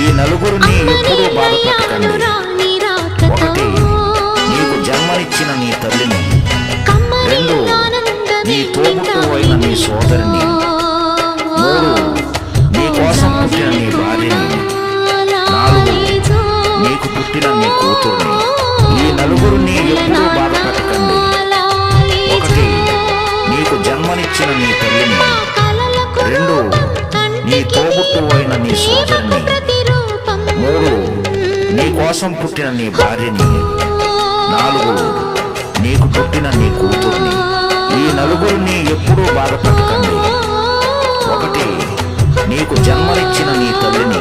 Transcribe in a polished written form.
ఈ నలుగురిని ఎప్పుడూ బాధ పెట్టకండి. ఒకటి, నీకు జన్మనిచ్చిన నీ తల్లిని. రెండు, నీ తోబుట్టు అయిన నీ సోదరిని. మూడు, నీ కోసం పుట్టిన నీ భార్యని. నాలుగు, నీకు పుట్టిన నీ కూతుర్ని. ఈ నలుగురిని ఎప్పుడూ బాధ పెట్టకండి. ఒకటి, నీకు జన్మనిచ్చిన నీ తల్లిని. రెండు, నీ తోబుట్టు అయిన నీ సోదరిని. మూడు, నీ కోసం పుట్టిన నీ భార్యని. నాలుగు, నీకు పుట్టిన నీ కూతుర్ని. ఈ నలుగురిని ఎప్పుడూ బాధ పెట్టకండి. ఒకటి, నీకు జన్మనిచ్చిన నీ తల్లిని.